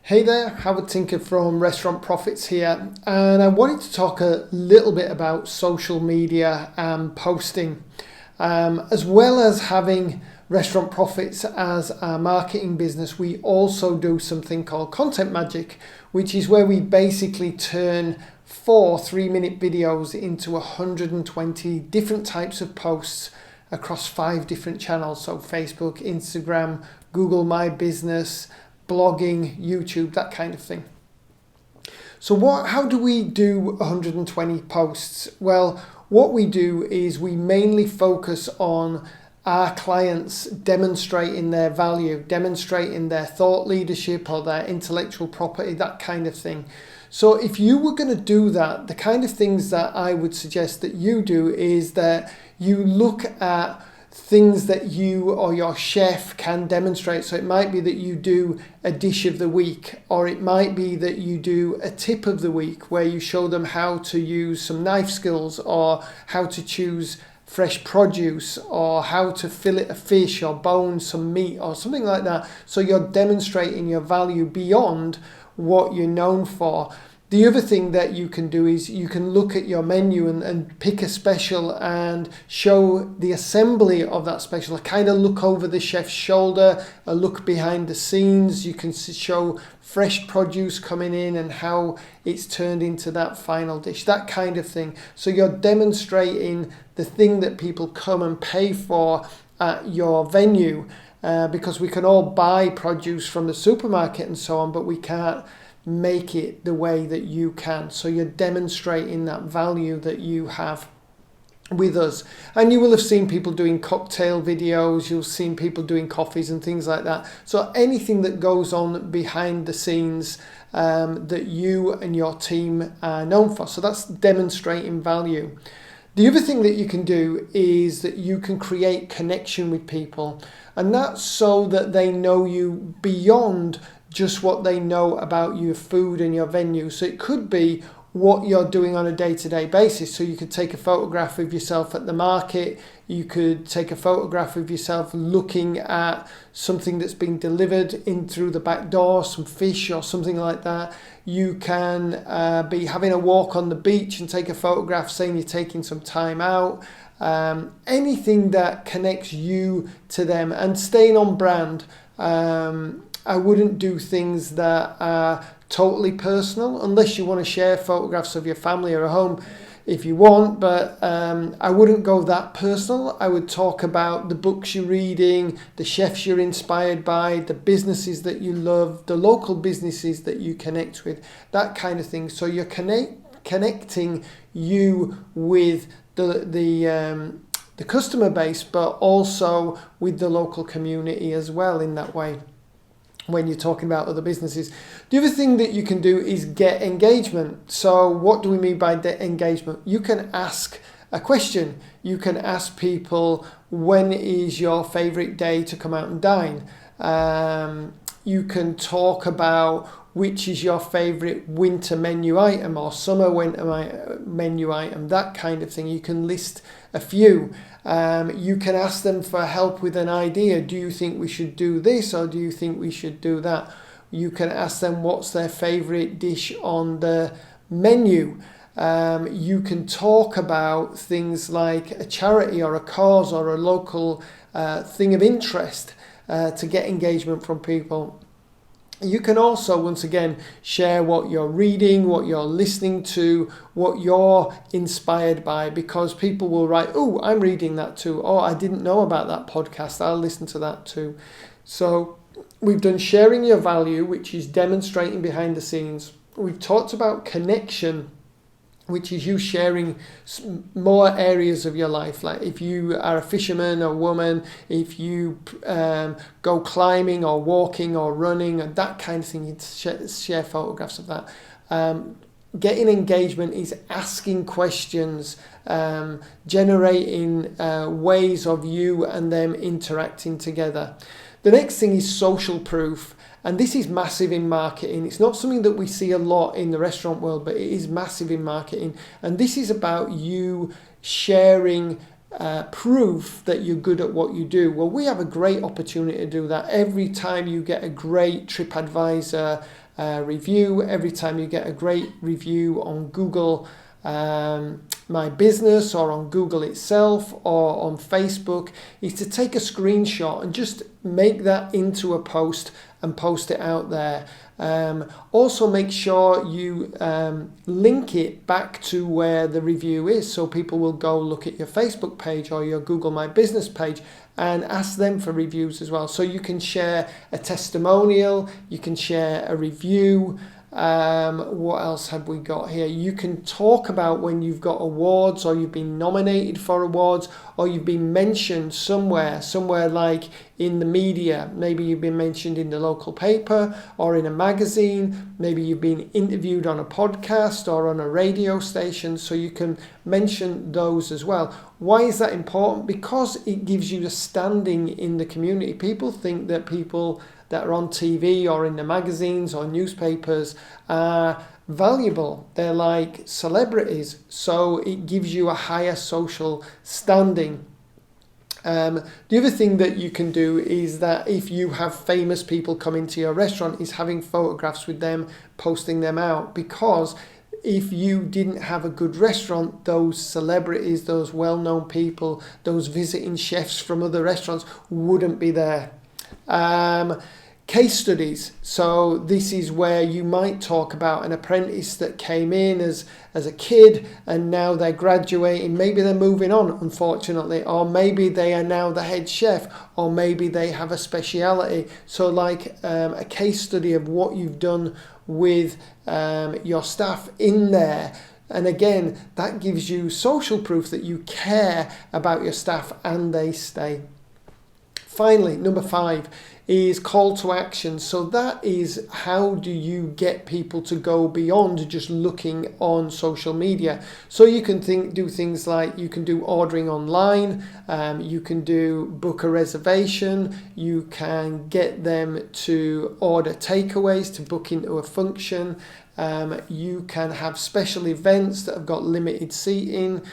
Hey there, Howard Tinker from Restaurant Profits here, and I wanted to talk a little bit about social media and posting, as well as having Restaurant Profits as a marketing business. We also do something called Content Magic, which is where we basically turn 4 3-minute videos into 120 different types of posts across 5 different channels, so Facebook, Instagram, Google My Business, blogging, YouTube, that kind of thing. So how do we do 120 posts? Well, what we do is we mainly focus on our clients demonstrating their value, demonstrating their thought leadership or their intellectual property, that kind of thing. So if you were going to do that, the kind of things that I would suggest that you do is that you look at things that you or your chef can demonstrate. So it might be that you do a dish of the week, or it might be that you do a tip of the week where you show them how to use some knife skills, or how to choose fresh produce, or how to fillet a fish or bone some meat or something like that. So you're demonstrating your value beyond what you're known for. The other thing that you can do is you can look at your menu and pick a special and show the assembly of that special. Kind of look over the chef's shoulder, a look behind the scenes. You can show fresh produce coming in and how it's turned into that final dish, that kind of thing. So you're demonstrating the thing that people come and pay for at your venue, because we can all buy produce from the supermarket and so on, but we can't make it the way that you can. So you're demonstrating that value that you have with us. And you will have seen people doing cocktail videos, you've seen people doing coffees and things like that. So anything that goes on behind the scenes that you and your team are known for. So that's demonstrating value. The other thing that you can do is that you can create connection with people, and that's so that they know you beyond just what they know about your food and your venue. So it could be what you're doing on a day-to-day basis. So you could take a photograph of yourself at the market, you could take a photograph of yourself looking at something that's been delivered in through the back door, some fish or something like that. You can be having a walk on the beach and take a photograph saying you're taking some time out. Anything that connects you to them and staying on brand. I wouldn't do things that are totally personal unless you want to share photographs of your family or a home if you want, but I wouldn't go that personal. I would talk about the books you're reading, the chefs you're inspired by, the businesses that you love, the local businesses that you connect with, that kind of thing. So you're connecting you with the customer base, but also with the local community as well in that way when you're talking about other businesses. The other thing that you can do is get engagement. So what do we mean by engagement? You can ask a question. You can ask people, when is your favorite day to come out and dine? You can talk about which is your favorite winter menu item or summer winter menu item, that kind of thing. You can list a few. You can ask them for help with an idea. Do you think we should do this, or do you think we should do that? You can ask them what's their favorite dish on the menu. You can talk about things like a charity or a cause or a local thing of interest to get engagement from people. You can also, once again, share what you're reading, what you're listening to, what you're inspired by, because people will write, oh, I'm reading that too. Oh, I didn't know about that podcast. I'll listen to that too. So we've done sharing your value, which is demonstrating behind the scenes. We've talked about connection, which is you sharing more areas of your life. Like if you are a fisherman or woman, if you go climbing or walking or running and that kind of thing, you share photographs of that. Getting engagement is asking questions, generating ways of you and them interacting together. The next thing is social proof. And this is massive in marketing. It's not something that we see a lot in the restaurant world, but it is massive in marketing. And this is about you sharing proof that you're good at what you do. Well, we have a great opportunity to do that. Every time you get a great TripAdvisor review, every time you get a great review on Google My Business or on Google itself or on Facebook, is to take a screenshot and just make that into a post and post it out there. Also make sure you link it back to where the review is, so people will go look at your Facebook page or your Google My Business page and ask them for reviews as well. So you can share a testimonial, you can share a review. What else have we got here? You can talk about when you've got awards or you've been nominated for awards or you've been mentioned somewhere like in the media. Maybe you've been mentioned in the local paper or in a magazine. Maybe you've been interviewed on a podcast or on a radio station, so you can mention those as well. Why is that important? Because it gives you a standing in the community. People think that people that are on TV or in the magazines or newspapers are valuable. They're like celebrities, so it gives you a higher social standing. The other thing that you can do is that if you have famous people come into your restaurant, is having photographs with them, posting them out, because if you didn't have a good restaurant, those celebrities, those well-known people, those visiting chefs from other restaurants wouldn't be there. Case studies. So this is where you might talk about an apprentice that came in as a kid and now they're graduating. Maybe they're moving on, unfortunately, or maybe they are now the head chef, or maybe they have a speciality. So like a case study of what you've done with your staff in there. And again, that gives you social proof that you care about your staff and they stay. Finally, number 5 is call to action. So that is, how do you get people to go beyond just looking on social media? So you can do things like, you can do ordering online, you can do book a reservation, you can get them to order takeaways to book into a function, you can have special events that have got limited seating,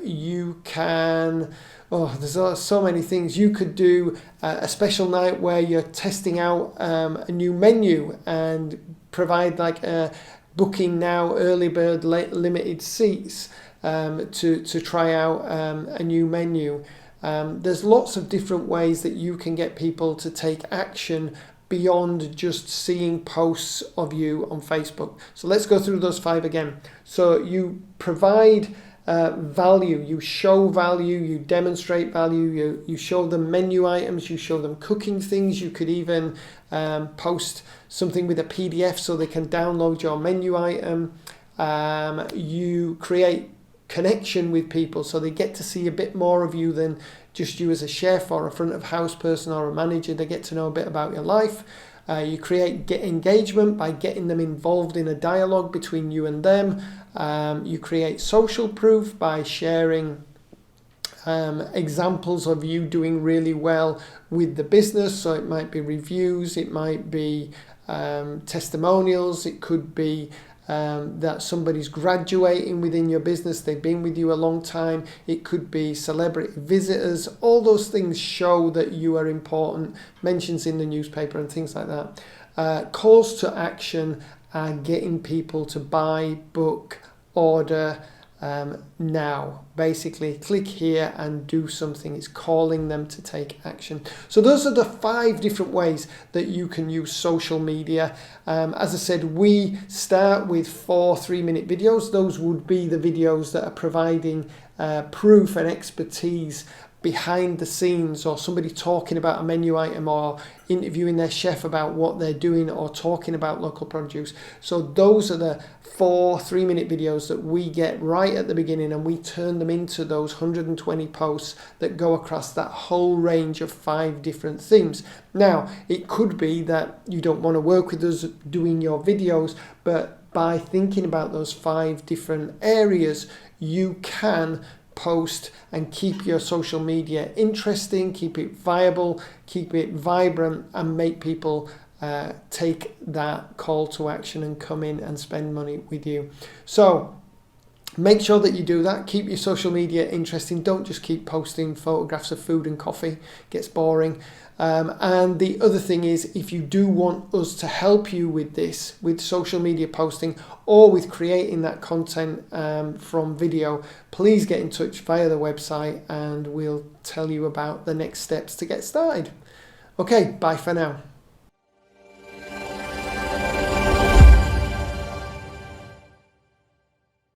you can... there's so many things. You could do a special night where you're testing out a new menu and provide like a booking now, early bird, limited seats to try out a new menu. There's lots of different ways that you can get people to take action beyond just seeing posts of you on Facebook. So let's go through those 5 again. So you provide value, you show value, you demonstrate value, you show them menu items, you show them cooking things. You could even post something with a PDF so they can download your menu item. You create connection with people so they get to see a bit more of you than just you as a chef or a front of house person or a manager. They get to know a bit about your life. You create engagement by getting them involved in a dialogue between you and them. You create social proof by sharing examples of you doing really well with the business. So it might be reviews, it might be testimonials, it could be that somebody's graduating within your business, they've been with you a long time, it could be celebrity visitors. All those things show that you are important, mentions in the newspaper and things like that. Calls to action are getting people to buy, book, order now. Basically, click here and do something. It's calling them to take action. So those are the 5 different ways that you can use social media. As I said, we start with 4 3-minute videos. Those would be the videos that are providing proof and expertise behind the scenes, or somebody talking about a menu item or interviewing their chef about what they're doing or talking about local produce. So those are the 4 3-minute videos that we get right at the beginning, and we turn them into those 120 posts that go across that whole range of 5 different themes. Now, it could be that you don't want to work with us doing your videos, but by thinking about those 5 different areas, you can post and keep your social media interesting, keep it viable, keep it vibrant, and make people take that call to action and come in and spend money with you. So Make sure that you do that. Keep your social media interesting. Don't just keep posting photographs of food and coffee. It gets boring. And the other thing is, if you do want us to help you with this, with social media posting or with creating that content from video, please get in touch via the website and we'll tell you about the next steps to get started. Okay, bye for now.